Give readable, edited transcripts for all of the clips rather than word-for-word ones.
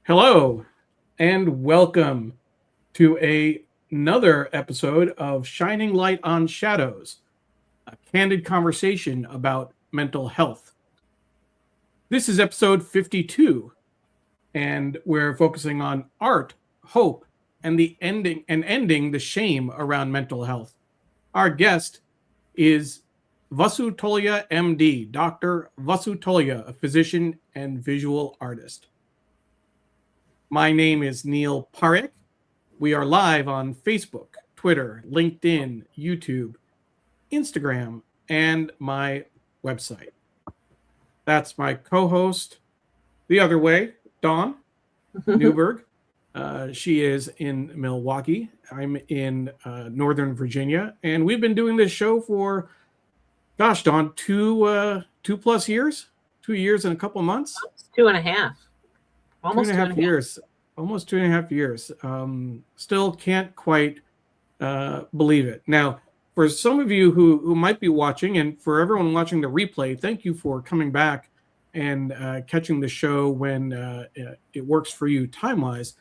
Hello and welcome to another episode of Shining Light on Shadows, a candid conversation about mental health. This is episode 52, and we're focusing on art, hope, and ending the shame around mental health. Our guest is Vasu Tolia, MD, Dr. Vasu Tolia, a physician and visual artist. My name is Neil Parekh. We are live on Facebook, Twitter, LinkedIn, YouTube, Instagram, and my website. That's my co-host, the other way, Dawn Neuburg. She is in Milwaukee. I'm in Northern Virginia, and we've been doing this show for, Dawn, two plus years, 2 years and a couple months. 2.5. Almost 2.5 years. Almost 2.5 years. Still can't quite believe it. Now, for some of you who might be watching, and for everyone watching the replay, thank you for coming back and catching the show when it works for you time-wise.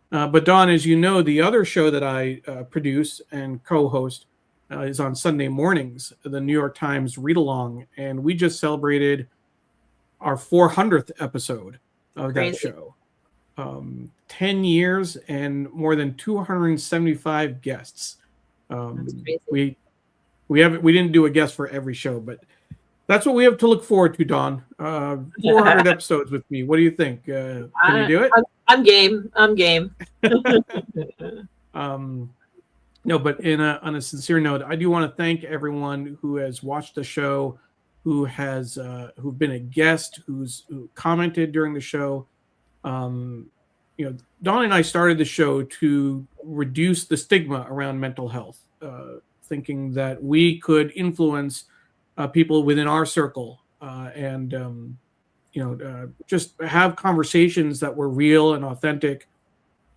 But Dawn, as you know, the other show that I produce and co-host is on Sunday mornings, the New York Times read-along, and we just celebrated our 400th episode of that show. 10 years and more than 275 guests. We didn't do a guest for every show, but that's what we have to look forward to, Dawn. 400 episodes with me. What do you think? Can you do it? I'm game. No, but on a sincere note, I do want to thank everyone who has watched the show, who've been a guest, who commented during the show. Dawn and I started the show to reduce the stigma around mental health, thinking that we could influence people within our circle and just have conversations that were real and authentic.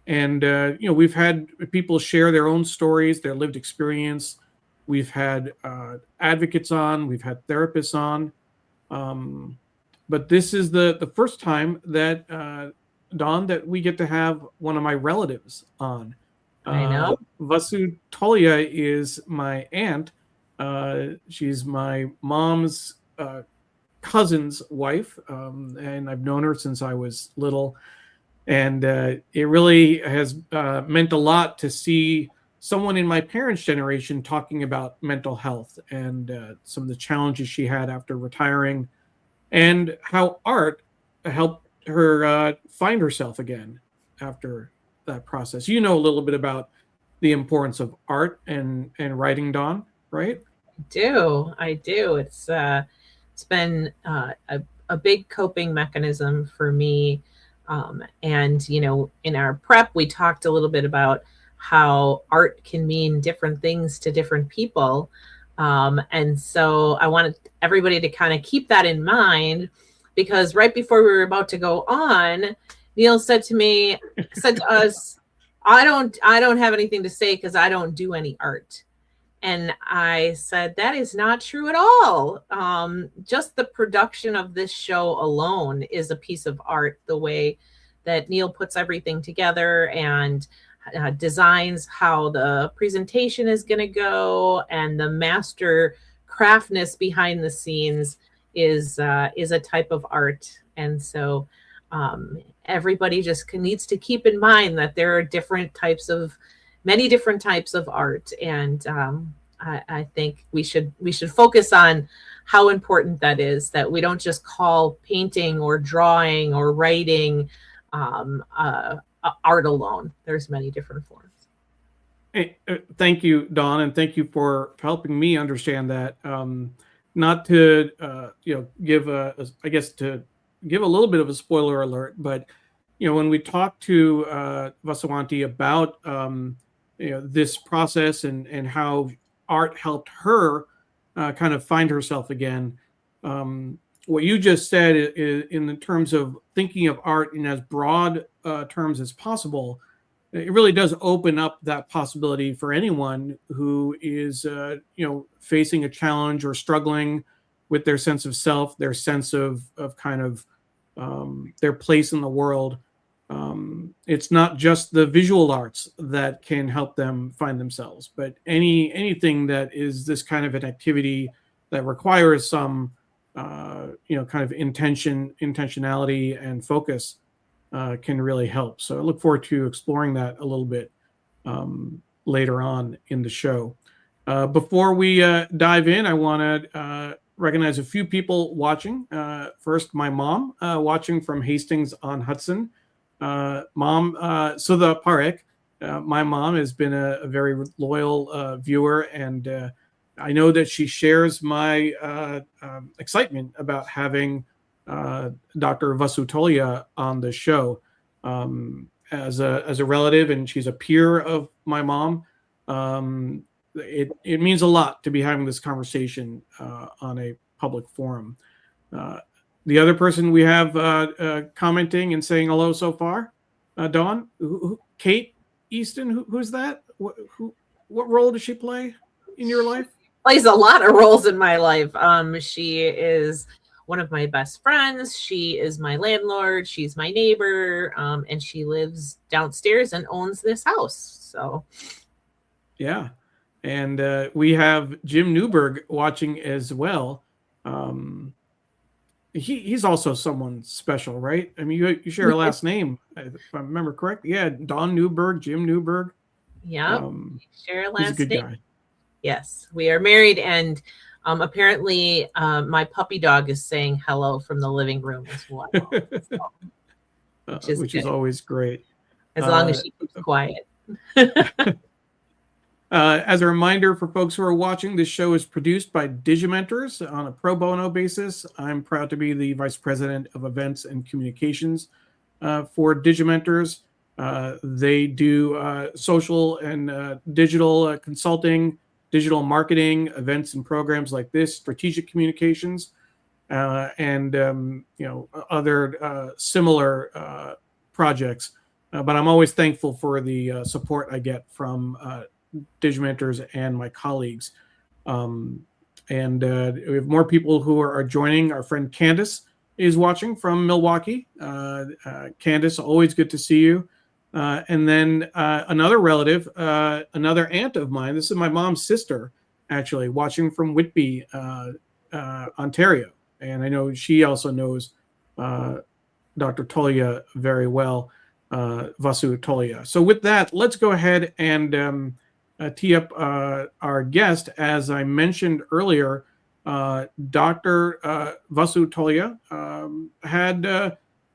And, we've had people share their own stories, their lived experience. We've had advocates on, we've had therapists on. But this is the first time that, Dawn, that we get to have one of my relatives on. I know. Vasu Tolia is my aunt. She's my mom's cousin's wife, and I've known her since I was little. And it really has meant a lot to see someone in my parents' generation talking about mental health and some of the challenges she had after retiring, and how art helped her find herself again after that process. You know a little bit about the importance of art and writing, Dawn, right? I do. It's been a big coping mechanism for me. And in our prep, we talked a little bit about how art can mean different things to different people. And so I wanted everybody to kind of keep that in mind, because right before we were about to go on, Neil said to us, I don't have anything to say because I don't do any art. And I said, that is not true at all. Just the production of this show alone is a piece of art, the way that Neil puts everything together and designs how the presentation is going to go, and the master craftness behind the scenes is a type of art. And so everybody just needs to keep in mind that there are many different types of art. And I think we should focus on how important that is, that we don't just call painting or drawing or writing art alone. There's many different forms. Hey, thank you, Dawn, and thank you for helping me understand that. Not to give a little bit of a spoiler alert, but when we talked to Vasu about this process and how art helped her kind of find herself again, what you just said is, in the terms of thinking of art in as broad terms as possible, it really does open up that possibility for anyone who is facing a challenge or struggling with their sense of self, their sense of kind of their place in the world. It's not just the visual arts that can help them find themselves, but anything that is this kind of an activity that requires some kind of intentionality and focus can really help. So I look forward to exploring that a little bit later on in the show. Before we dive in, I want to recognize a few people watching. First, my mom watching from Hastings on Hudson. Mom, Sudha Parekh. My mom has been a very loyal viewer, and I know that she shares my excitement about having Dr. Vasu Tolia on the show as a relative, and she's a peer of my mom. It means a lot to be having this conversation on a public forum. The other person we have commenting and saying hello so far, Dawn, Kate Easton, who's that? What role does she play in your life? Plays a lot of roles in my life. She is one of my best friends. She is my landlord. She's my neighbor, and she lives downstairs and owns this house. So, yeah, and we have Jim Neuburg watching as well. He's also someone special, right? I mean, you share a last name, if I remember correct. Yeah, Don Neuburg, Jim Neuburg. Yeah, share a last he's a good name. guy. Yes, we are married, and apparently my puppy dog is saying hello from the living room as well, which is always great. As long as she keeps quiet. As a reminder for folks who are watching, this show is produced by Digimentors on a pro bono basis. I'm proud to be the Vice President of Events and Communications for Digimentors. They do social and digital consulting, digital marketing, events and programs like this, strategic communications, and other similar projects. But I'm always thankful for the support I get from Digimentors and my colleagues. And we have more people who are joining. Our friend Candice is watching from Milwaukee. Candice, always good to see you. And then another relative, another aunt of mine. This is my mom's sister, actually, watching from Whitby, Ontario. And I know she also knows Dr. Tolia very well, Vasu Tolia. So with that, let's go ahead and tee up our guest. As I mentioned earlier, Dr. Vasu Tolia had,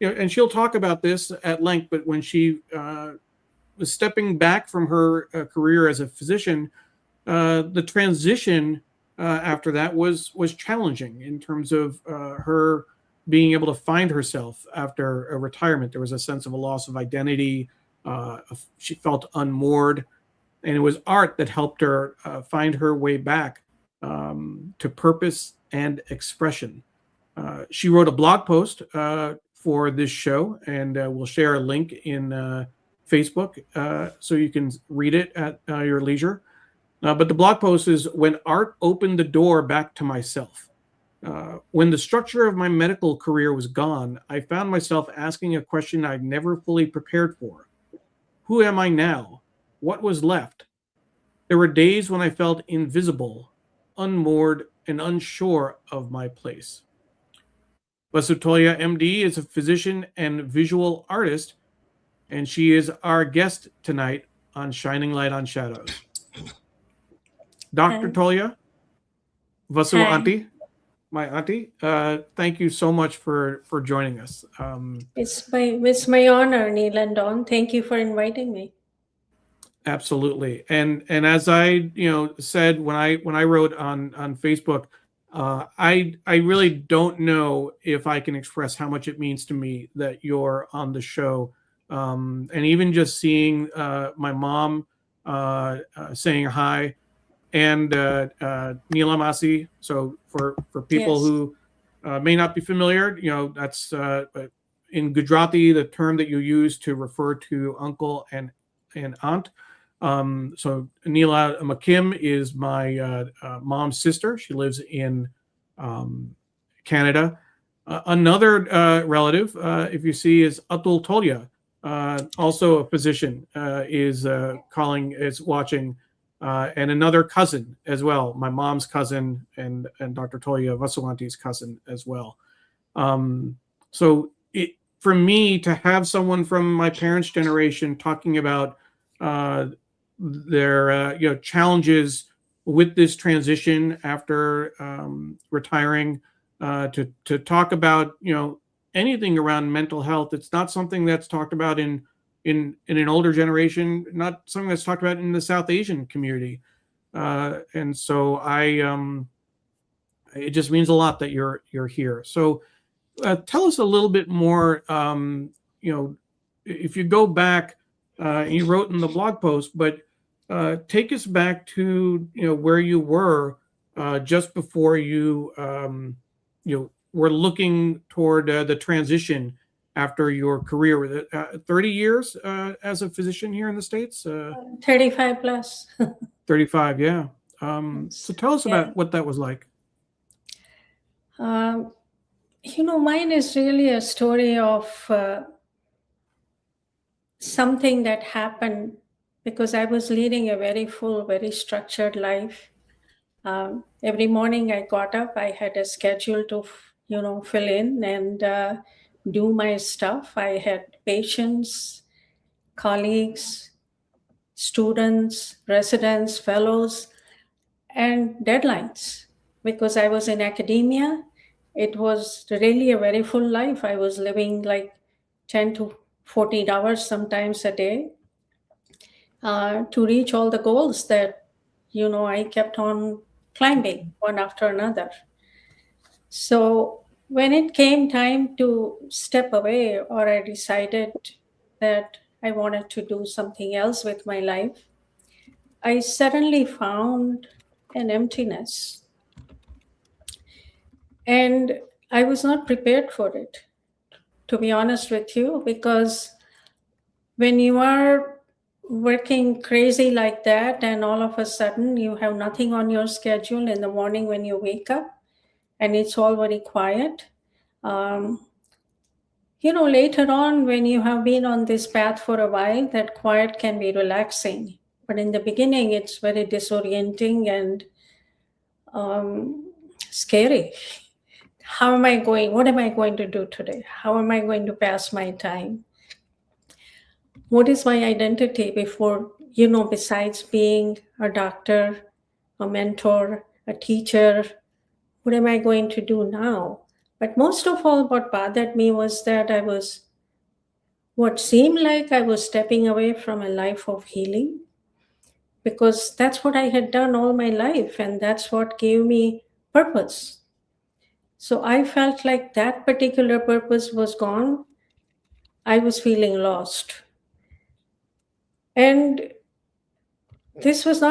and she'll talk about this at length, but when she was stepping back from her career as a physician, the transition after that was challenging in terms of her being able to find herself after a retirement. There was a sense of a loss of identity. She felt unmoored. And it was art that helped her find her way back to purpose and expression. She wrote a blog post for this show, and we'll share a link in Facebook so you can read it at your leisure. But the blog post is "When Art Opened the Door Back to Myself." When the structure of my medical career was gone, I found myself asking a question I'd never fully prepared for. Who am I now? What was left? There were days when I felt invisible, unmoored, and unsure of my place. Vasu Tolia, MD, is a physician and visual artist, and she is our guest tonight on Shining Light on Shadows. Dr. Hi. Tolia, Vasu Hi. Auntie, my auntie, thank you so much for joining us. It's my honor, Neil and Dawn. Thank you for inviting me. Absolutely, and as I said when I wrote on Facebook, I really don't know if I can express how much it means to me that you're on the show, and even just seeing my mom saying hi, and Neela Masi. So for people Yes. who may not be familiar, that's in Gujarati the term that you use to refer to uncle and aunt. So Neela McKim is my mom's sister. She lives in Canada. Another relative, if you see, is Atul Tolia. also a physician, is watching, and another cousin as well, my mom's cousin, and Dr. Tolia Vasulanti's cousin as well. So for me to have someone from my parents' generation talking about their challenges with this transition after retiring, to talk about anything around mental health. It's not something that's talked about in an older generation, not something that's talked about in the South Asian community, and so it just means a lot that you're here. So tell us a little bit more. If you go back, you wrote in the blog post, but take us back to where you were just before you were looking toward the transition after your career. 30 years as a physician here in the States. 35 plus. 35, yeah. So tell us about what that was like. Mine is really a story of something that happened because I was leading a very full, very structured life. Every morning I got up, I had a schedule to, fill in and do my stuff. I had patients, colleagues, students, residents, fellows, and deadlines. Because I was in academia, it was really a very full life. I was living like 10 to 14 hours sometimes a day to reach all the goals that, I kept on climbing one after another. So when it came time to step away, or I decided that I wanted to do something else with my life, I suddenly found an emptiness. And I was not prepared for it, to be honest with you, because when you are working crazy like that and all of a sudden you have nothing on your schedule in the morning when you wake up and it's all very quiet, later on when you have been on this path for a while, that quiet can be relaxing. But in the beginning, it's very disorienting and scary. What am I going to do today? How am I going to pass my time? What is my identity besides being a doctor, a mentor, a teacher? What am I going to do now? But most of all, what bothered me was that what seemed like I was stepping away from a life of healing, because that's what I had done all my life, and that's what gave me purpose. So I felt like that particular purpose was gone. I was feeling lost. And this was not